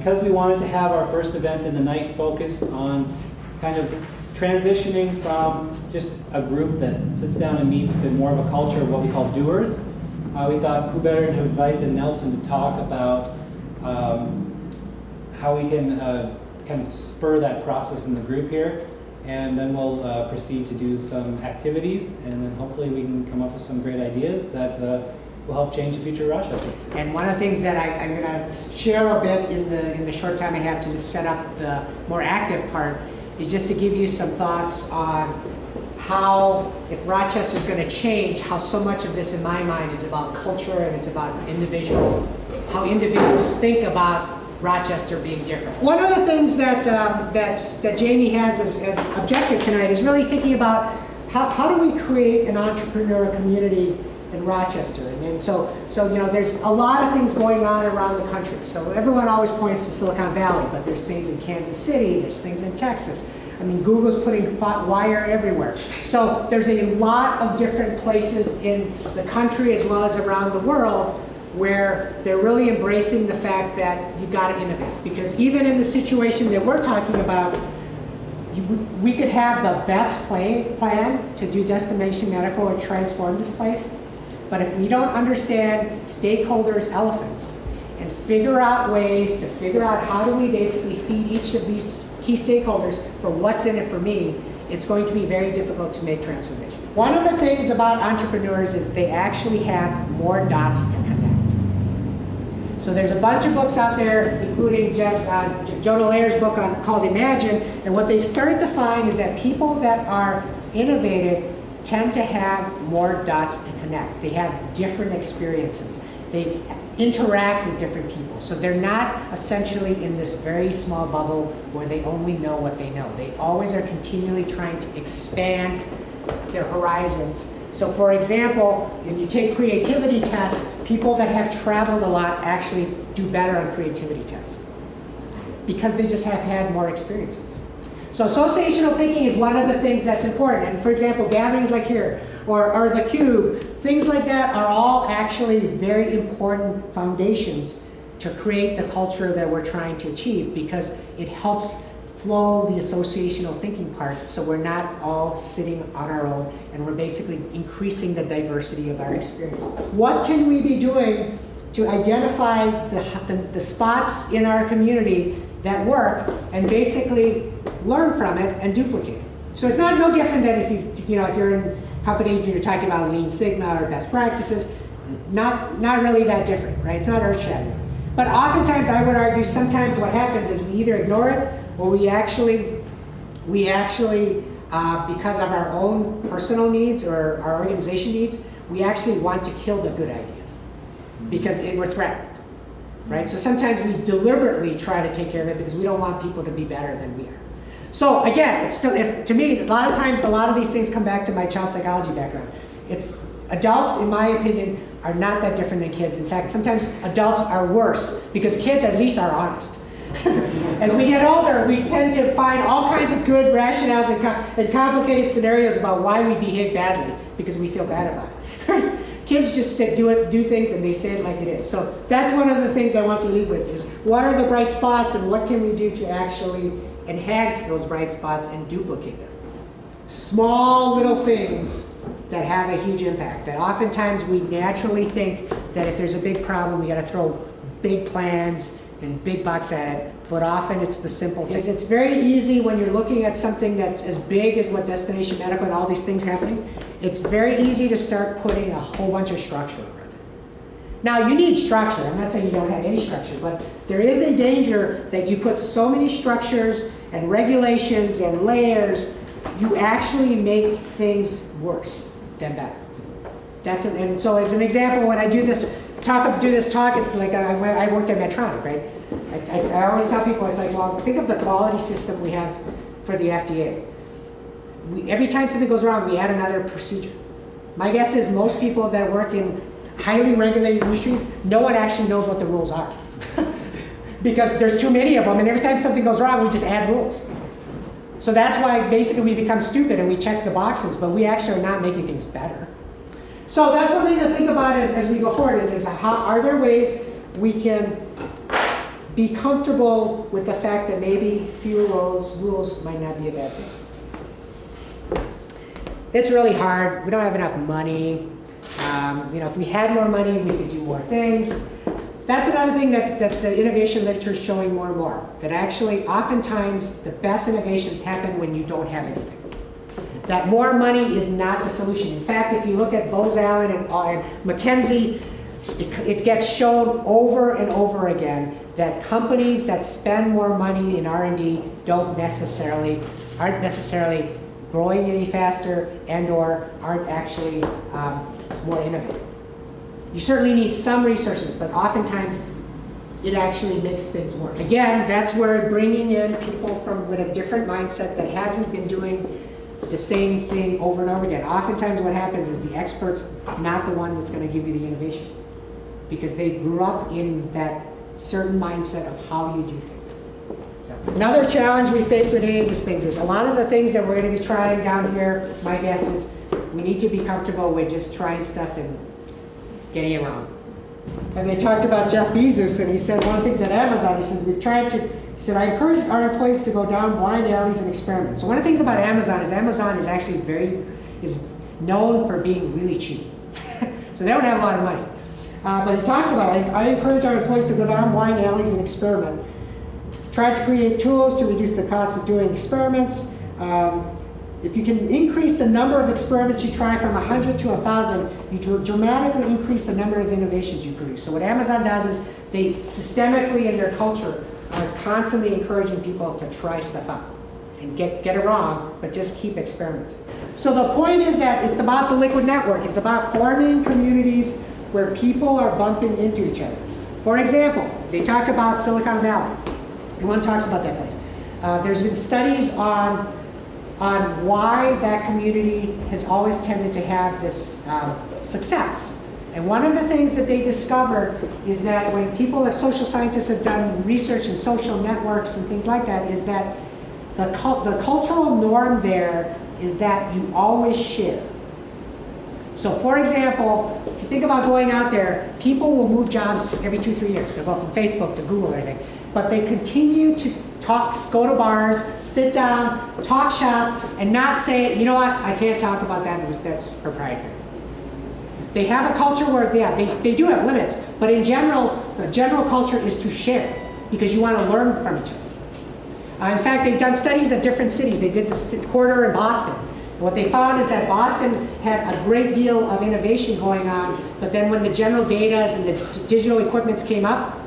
because we wanted to have our first event in the night focused on kind of transitioning from just a group that sits down and meets to more of a culture of what we call doers, we thought who better to invite than Nelson to talk about how we can kind of spur that process in the group here. And then we'll proceed to do some activities, and then hopefully we can come up with some great ideas that will help change the future of Rochester. And one of the things that I'm going to share a bit in the short time I have to just set up the more active part is just to give you some thoughts on how, if Rochester is going to change, how so much of this in my mind is about culture and it's about how individuals think about Rochester being different. One of the things that Jamie has as objective tonight is really thinking about how do we create an entrepreneur community in Rochester. And so there's a lot of things going on around the country. So everyone always points to Silicon Valley, but there's things in Kansas City, there's things in Texas. I mean, Google's putting wire everywhere. So there's a lot of different places in the country as well as around the world where they're really embracing the fact that you've got to innovate. Because even in the situation that we're talking about, we could have the best plan to do destination medical and transform this place, but if we don't understand stakeholders' elephants and figure out ways to figure out how do we basically feed each of these key stakeholders for what's in it for me, it's going to be very difficult to make transformation. One of the things about entrepreneurs is they actually have more dots to connect. So there's a bunch of books out there, including Jonah Lehrer's book called Imagine, and what they've started to find is that people that are innovative tend to have more dots to connect. They have different experiences. They interact with different people. So they're not essentially in this very small bubble where they only know what they know. They always are continually trying to expand their horizons. So for example, when you take creativity tests, people that have traveled a lot actually do better on creativity tests because they just have had more experiences. So associational thinking is one of the things that's important. And for example, gatherings like here, or the Cube, things like that are all actually very important foundations to create the culture that we're trying to achieve because it helps flow the associational thinking part so we're not all sitting on our own and we're basically increasing the diversity of our experiences. What can we be doing to identify the spots in our community that work and basically learn from it and duplicate it? So it's no different than if you're in companies and you're talking about Lean Sigma or best practices, not really that different, right? It's not earth-shattering. But oftentimes I would argue sometimes what happens is we either ignore it or we actually, because of our own personal needs or our organization needs, we actually want to kill the good ideas because we're threatened, right? So sometimes we deliberately try to take care of it because we don't want people to be better than we are. So again, to me, a lot of times, a lot of these things come back to my child psychology background. Adults, in my opinion, are not that different than kids. In fact, sometimes adults are worse because kids at least are honest. As we get older, we tend to find all kinds of good rationales and complicated scenarios about why we behave badly because we feel bad about it. Kids just do things and they say it like it is. So that's one of the things I want to leave with is what are the bright spots and what can we do to actually enhance those bright spots and duplicate them. Small little things that have a huge impact. That oftentimes we naturally think that if there's a big problem, we got to throw big plans and big bucks at it, but often it's the simple things. It's very easy when you're looking at something that's as big as what Destination Medical and all these things happening, it's very easy to start putting a whole bunch of structure around it. Now you need structure, I'm not saying you don't have any structure, but there is a danger that you put so many structures and regulations and layers, you actually make things worse than better. And so as an example, when I do this talk, like I worked at Medtronic, right? I always tell people, it's like, well, think of the quality system we have for the FDA. Every time something goes wrong, we add another procedure. My guess is most people that work in highly regulated industries, no one actually knows what the rules are. Because there's too many of them, and every time something goes wrong, we just add rules. So that's why basically we become stupid and we check the boxes, but we actually are not making things better. So that's one thing to think about as we go forward is how, are there ways we can be comfortable with the fact that maybe fewer rules might not be a bad thing. It's really hard. We don't have enough money. If we had more money, we could do more things. That's another thing that the innovation literature is showing more and more, that actually oftentimes the best innovations happen when you don't have anything. That more money is not the solution. In fact, if you look at Bose Allen and McKinsey, it gets shown over and over again that companies that spend more money in R&D aren't necessarily growing any faster and/or aren't actually more innovative. You certainly need some resources, but oftentimes it actually makes things worse. Again, that's where bringing in people with a different mindset that hasn't been doing the same thing over and over again. Oftentimes what happens is the expert's not the one that's going to give you the innovation, because they grew up in that certain mindset of how you do things. So, another challenge we face with any of these things is a lot of the things that we're going to be trying down here, my guess is we need to be comfortable with just trying stuff and getting it wrong. And they talked about Jeff Bezos, and he said one of the things at Amazon, he said, I encourage our employees to go down blind alleys and experiment. So one of the things about Amazon is actually is known for being really cheap. So they don't have a lot of money. But he talks about, I encourage our employees to go down blind alleys and experiment. Try to create tools to reduce the cost of doing experiments. If you can increase the number of experiments you try from 100 to 1,000, you dramatically increase the number of innovations you produce. So what Amazon does is they systemically in their culture are constantly encouraging people to try stuff out and get it wrong, but just keep experimenting. So the point is that it's about the liquid network. It's about forming communities where people are bumping into each other. For example, they talk about Silicon Valley. Everyone talks about that place. There's been studies on why that community has always tended to have this success. And one of the things that they discovered is that when social scientists have done research in social networks and things like that, is that the cultural norm there is that you always share. So for example, if you think about going out there, people will move jobs every 2-3 years. They'll go from Facebook to Google or anything. But they continue to go to bars, sit down, talk shop, and not say, you know what, I can't talk about that because that's proprietary. They have a culture where, yeah, they do have limits, but in general, the general culture is to share because you want to learn from each other. In fact, they've done studies of different cities. They did this quarter in Boston. And what they found is that Boston had a great deal of innovation going on, but then when the general data and the digital equipments came up,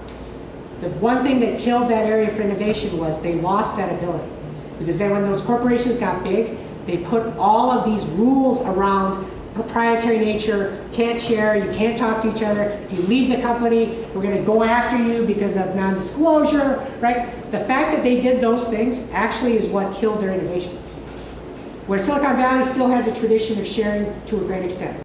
the one thing that killed that area for innovation was they lost that ability. Because then when those corporations got big, they put all of these rules around proprietary nature, can't share, you can't talk to each other. If you leave the company, we're going to go after you because of non-disclosure, right? The fact that they did those things actually is what killed their innovation. Where Silicon Valley still has a tradition of sharing to a great extent.